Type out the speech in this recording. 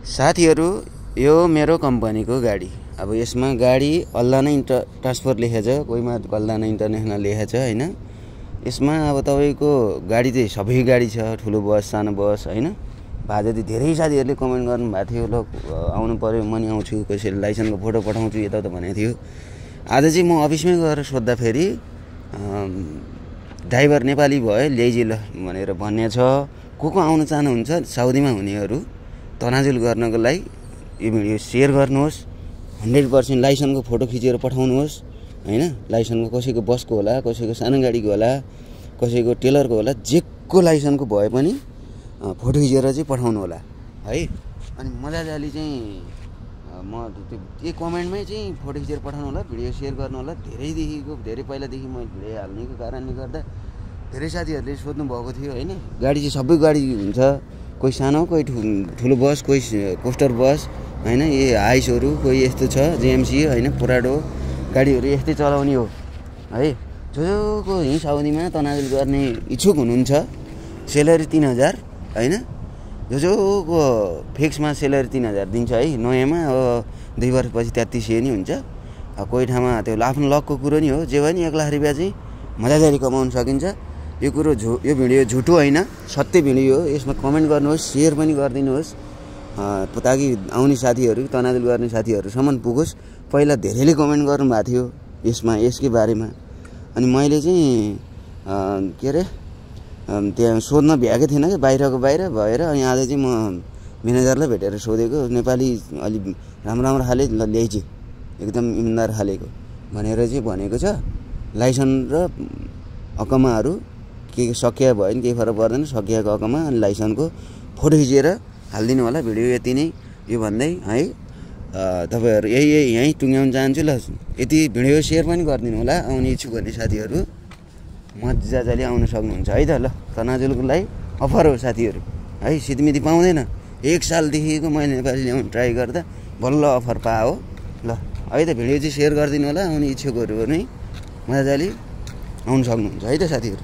साथीहरु यो मेरो कम्पनीको गाडी। अब यसमा गाडी अल्लाना ट्रान्सफर लेखेछ, कोहीमा अल्लाना इन्टरनेशनल लेखेछ हैन। यसमा अब तपाईको गाडी चाहिँ सबै गाडी छ, ठुलो बस सानो बस हैन। बाजदी धेरै साथीहरुले कमेन्ट गर्नु भएको थियो, ल आउनु पर्यो म नि आउँछु, कसैले लाइसेन्सको फोटो पठाउँछु यता उता भनेको थियो। आज चाहिँ म अफिसमै गएर सोध्दा फेरि ड्राइभर नेपाली भए ल्याइजिल भनेर भन्ने छ। को आउन चाहनुहुन्छ साउदीमा हुनेहरु तनाजुल गर्नको लागि यो भिडियो शेयर गर्नुहोस्। 100% लाइसेन्सको फोटो खिचेर पठाउनुहोस् हैन। लाइसेन्सको कसैको बसको होला, कसैको सानो गाडीको होला, कसैको टेलरको होला, जेको लाइसेन्सको भए पनि फोटो खिचेर चाहिँ पठाउनु होला है। अनि मजाले चाहिँ म त्यो कमेन्टमै चाहिँ फोटो खिचेर पठाउनु होला, भिडियो शेयर गर्नु होला। धेरै पहिलादेखि म भिडियो हाल्नेको कारणले गर्दा धेरै साथीहरुले सोध्नु भएको थियो हैन। गाडी चाहिँ सबै गाडी हुन्छ, कोही सानो कोही ठुलो बस, कोही कोस्टर बस हैन। यो हाइसहरु कोही यस्तो छ जेएमसी हैन, पुराडो गाडीहरु यस्तै चलाउने हो है। जो यही साउदीमा तनाजुल गर्ने इच्छुक हुनुहुन्छ, सेलरी 3000 हैन। जो को फिक्समा सेलरी 3000 दिन्छ है। नयाँमा अब 2 वर्षपछि 3300 नि हुन्छ। कोही ठाउँमा त्यो आफ्नो लकको कुरो नि हो। जे भए नि 1 लाख रुपैयाँ चाहिँ मजाले कमाउन सकिन्छ। यो कुरो यो भिडियो झुटो हैन, सत्य भिडियो हो। यसमा कमेन्ट गर्नुहोस्, शेयर पनि गरिदिनुहोस् ताकि आउने साथीहरु, तनाजुल गर्ने साथीहरुसम्म पुगोस्। पहिला धेरैले कमेन्ट गर्नु भएको थियो यसकै बारेमा। अनि मैले चाहिँ के रे त्यहाँ सोध्न भ्याएको थिएन के, बाहिर भएर। अनि आज चाहिँ म म्यानेजरलाई भेटेर सोधेको, नेपाली अलि राम्रो खाले ल्याइजे एकदम इमानदार खालेको भनेर चाहिँ भनेको छ। लाइसेन्स र अकमाहरु के सकिया भयो नि केही फरक पर्दैन, सकियाको अकमा अनि लाइसेन्सको फोटो खिचेर हाल्दिनु होला। भिडियो यति नै यो भन्दै है तपाईहरु यही टुङ्ग्याउन चाहन्छु। ल यति भिडियो शेयर पनि गरिदिनु होला। आउने इच्छुक हुने साथीहरु मजाले आउन सक्नुहुन्छ है त। ल तनाजुलको लागि अफर हो साथीहरु है। सिधमिति पाउँदैन। 1 सालदेखिको मैले नेपाली ल्याउन ट्राई गर्दा बल्ल अफर पाओ। ल है त भिडियो चाहिँ शेयर गरिदिनु होला। आउने इच्छुकहरु पनि मजाले आउन सक्नुहुन्छ है त साथीहरु।